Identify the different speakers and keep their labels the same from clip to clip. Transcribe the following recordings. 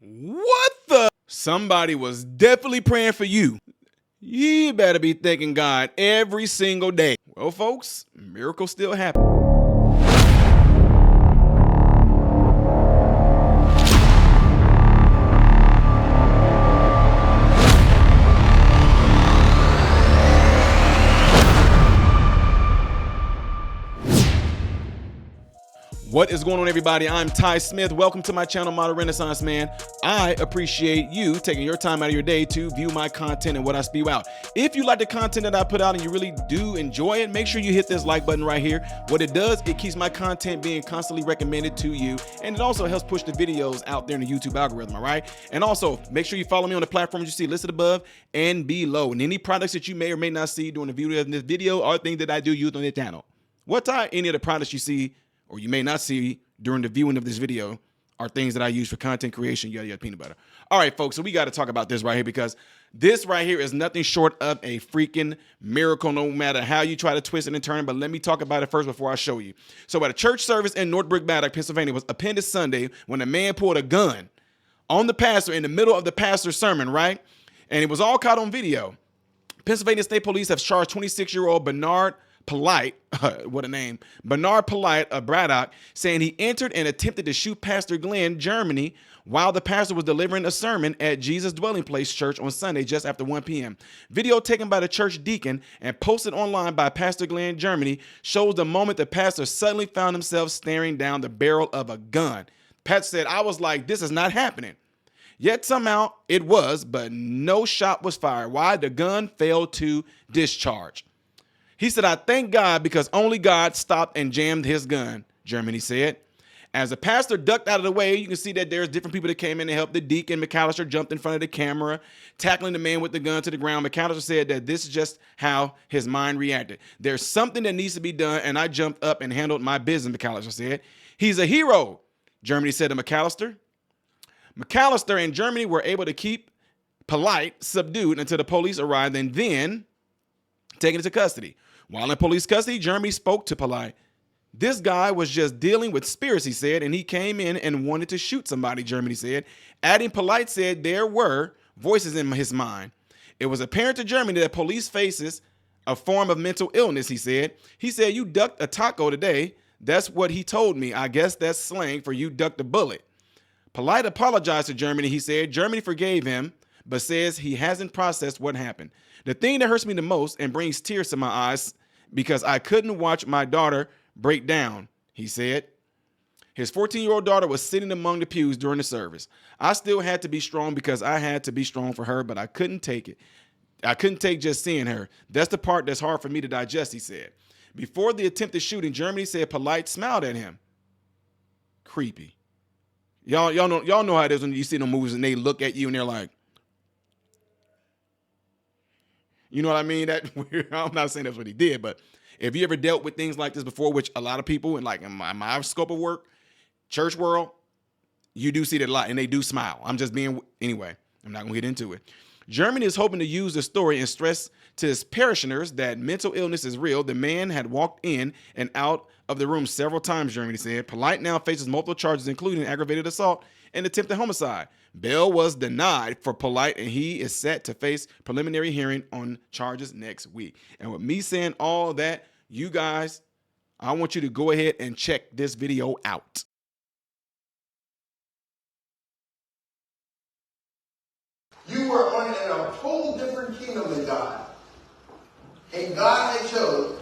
Speaker 1: What the? Somebody was definitely praying for you. You better be thanking God every single day. Well, folks, miracles still happen. What is going on, everybody? I'm Ty Smith. Welcome to my channel, Modern Renaissance Man. I appreciate you taking your time out of your day to view my content and what I spew out. If you like the content that I put out and you really do enjoy it, make sure you hit this like button right here. What it does, it keeps my content being constantly recommended to you, and it also helps push the videos out there in the YouTube algorithm, all right? And also, make sure you follow me on the platforms you see listed above and below. And any products that you may or may not see during the view of this video are things that I do use on the channel. What Ty? Any of the products you see or you may not see during the viewing of this video are things that I use for content creation, yada, yada, peanut butter. All right, folks, so we got to talk about this right here because this right here is nothing short of a freaking miracle, no matter how you try to twist it and turn it. But let me talk about it first before I show you. So at a church service in Northbrook, Pennsylvania, was appended Sunday when a man pulled a gun on the pastor in the middle of the pastor's sermon, right? And it was all caught on video. Pennsylvania State Police have charged 26-year-old Bernard Polite, what a name, Bernard Polite of Braddock, saying he entered and attempted to shoot Pastor Glenn, Germany, while the pastor was delivering a sermon at Jesus Dwelling Place Church on Sunday just after 1 p.m. Video taken by the church deacon and posted online by Pastor Glenn, Germany, shows the moment the pastor suddenly found himself staring down the barrel of a gun. Pastor said, "I was like, this is not happening." Yet somehow it was, but no shot was fired. Why? The gun failed to discharge. He said, "I thank God because only God stopped and jammed his gun," Germany said. As the pastor ducked out of the way, you can see that there's different people that came in to help. The deacon, McAllister, jumped in front of the camera, tackling the man with the gun to the ground. McAllister said that this is just how his mind reacted. "There's something that needs to be done, and I jumped up and handled my business," McAllister said. "He's a hero," Germany said to McAllister. McAllister and Germany were able to keep Polite subdued until the police arrived and then taken into custody. While in police custody, Germany spoke to Polite. "This guy was just dealing with spirits," he said, "and he came in and wanted to shoot somebody," Germany said. Adding, Polite said there were voices in his mind. "It was apparent to Germany that police faces a form of mental illness," he said. He said, "You ducked a taco today. That's what he told me. I guess that's slang for you ducked a bullet." Polite apologized to Germany, he said. Germany forgave him, but says he hasn't processed what happened. "The thing that hurts me the most and brings tears to my eyes because I couldn't watch my daughter break down," he said. His 14-year-old daughter was sitting among the pews during the service. "I still had to be strong because I had to be strong for her, but I couldn't take it. I couldn't take just seeing her. That's the part that's hard for me to digest," he said. Before the attempted shooting, Germany said Polite smiled at him. Creepy. Y'all know how it is when you see them movies and they look at you and they're like, you know what I mean? That I'm not saying that's what he did, but if you ever dealt with things like this before, which a lot of people in my scope of work, church world, you do see that a lot, and they do smile. Anyway, I'm not gonna get into it. Germany is hoping to use the story and stress to his parishioners that mental illness is real. The man had walked in and out of the room several times, Germany said. Polite now faces multiple charges, including aggravated assault and attempted homicide. Bail was denied for Polite, and he is set to face preliminary hearing on charges next week. And with me saying all that, you guys, I want you to go ahead and check this video out.
Speaker 2: You were in a whole different kingdom than God. And God had chose.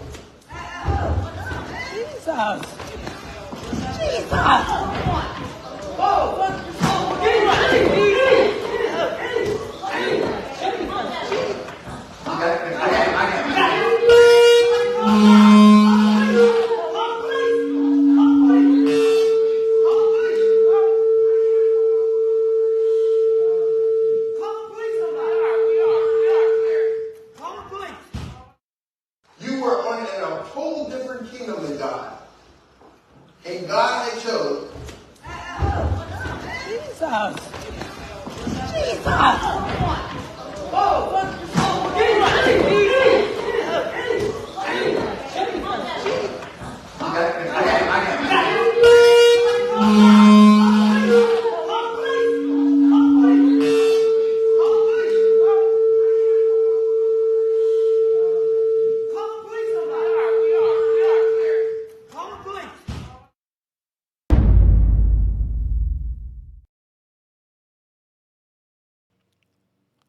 Speaker 3: Jesus! Whoa!
Speaker 2: You were in a whole different kingdom than God. And God had chose.
Speaker 3: Jesus! Whoa!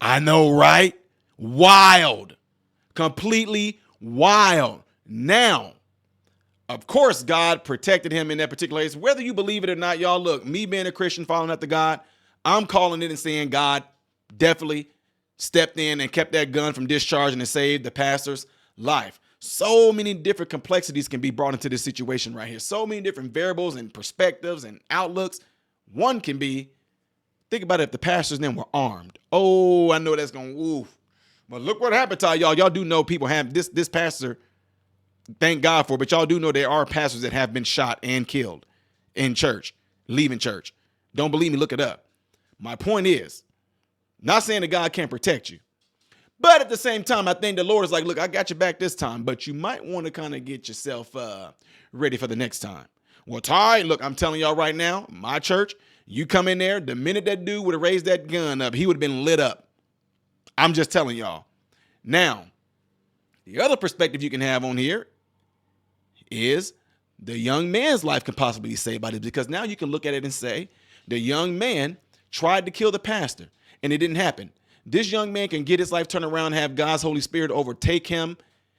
Speaker 1: I know, right? Wild. Completely wild. Now, of course, God protected him in that particular case. Whether you believe it or not, y'all, look, me being a Christian following after God, I'm calling it and saying God definitely stepped in and kept that gun from discharging and saved the pastor's life. So many different complexities can be brought into this situation right here. So many different variables and perspectives and outlooks. One can be, think about it, if the pastors then were armed. Oh, I know that's going to, oof. But look what happened to y'all. Y'all do know people have this pastor, thank God for it, but y'all do know there are pastors that have been shot and killed in church, leaving church. Don't believe me, look it up. My point is, not saying that God can't protect you, but at the same time, I think the Lord is like, look, I got you back this time, but you might want to kind of get yourself ready for the next time. Well, Ty, look, I'm telling y'all right now, my church, you come in there, the minute that dude would have raised that gun up, he would have been lit up. I'm just telling y'all. Now, the other perspective you can have on here is the young man's life can possibly be saved by this, because now you can look at it and say the young man tried to kill the pastor and it didn't happen. This young man can get his life turned around, have God's Holy Spirit overtake him.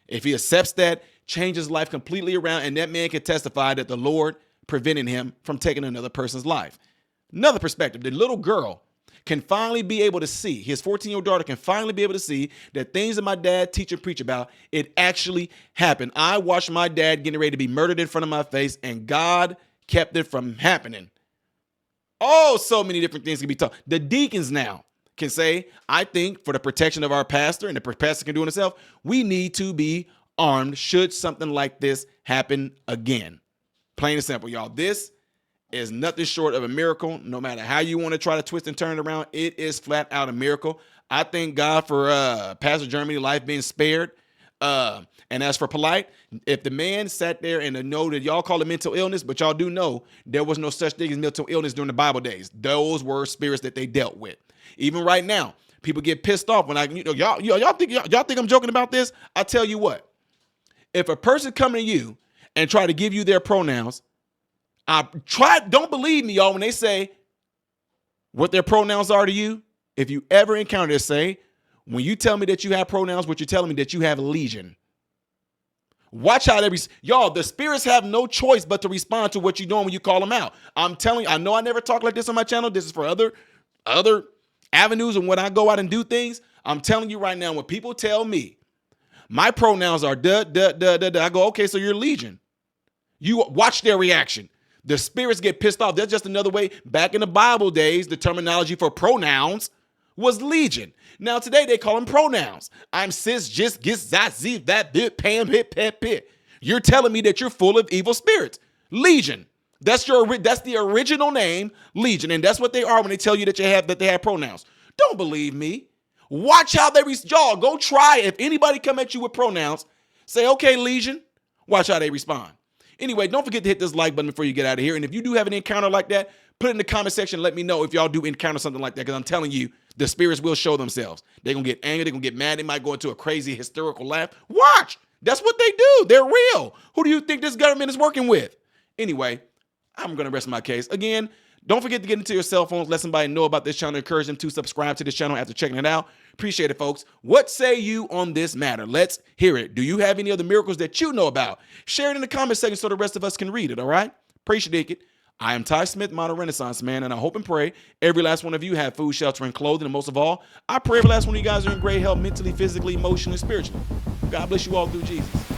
Speaker 1: If he accepts that, change his life completely around, and that man can testify that the Lord prevented him from taking another person's life. Another perspective, the little girl can finally be able to see, his 14-year-old daughter can finally be able to see that things that my dad teach and preach about, it actually happened. I watched my dad getting ready to be murdered in front of my face, and God kept it from happening. Oh, so many different things can be taught. The deacons now can say, I think for the protection of our pastor, and the pastor can do it himself, we need to be armed should something like this happen again. Plain and simple, y'all. This is nothing short of a miracle. No matter how you want to try to twist and turn it around, it is flat out a miracle. I thank God for Pastor Jeremy's life being spared. And as for Polite, if the man sat there and know that y'all call it mental illness, but y'all do know there was no such thing as mental illness during the Bible days. Those were spirits that they dealt with. Even right now, people get pissed off when y'all think I'm joking about this. I tell you what, if a person come to you and try to give you their pronouns, don't believe me, y'all, when they say what their pronouns are to you. If you ever encounter this, say, when you tell me that you have pronouns, what you're telling me that you have a legion. Watch how y'all, the spirits have no choice but to respond to what you're doing when you call them out. I'm telling you, I know I never talk like this on my channel. This is for other avenues, and when I go out and do things, I'm telling you right now, when people tell me my pronouns are duh, I go, okay, so you're legion. You watch their reaction. The spirits get pissed off. That's just another way. Back in the Bible days, the terminology for pronouns was legion. Now today they call them pronouns. I'm sis, just, gis, that, z, that, bit, pam, hit, pet, pit. You're telling me that you're full of evil spirits. Legion. That's the original name, legion, and that's what they are when they tell you that they have pronouns. Don't believe me. Watch how y'all go try. If anybody come at you with pronouns, say, okay, legion. Watch how they respond. Anyway, don't forget to hit this like button before you get out of here. And if you do have an encounter like that, put it in the comment section. Let me know if y'all do encounter something like that, because I'm telling you, the spirits will show themselves. They're going to get angry. They're going to get mad. They might go into a crazy hysterical laugh. Watch. That's what they do. They're real. Who do you think this government is working with? Anyway, I'm going to rest my case. Again, don't forget to get into your cell phones. Let somebody know about this channel. Encourage them to subscribe to this channel after checking it out. Appreciate it, folks. What say you on this matter? Let's hear it. Do you have any other miracles that you know about? Share it in the comment section so the rest of us can read it, all right? Appreciate it. I am Ty Smith, Modern Renaissance Man, and I hope and pray every last one of you have food, shelter, and clothing. And most of all, I pray every last one of you guys are in great health mentally, physically, emotionally, spiritually. God bless you all through Jesus.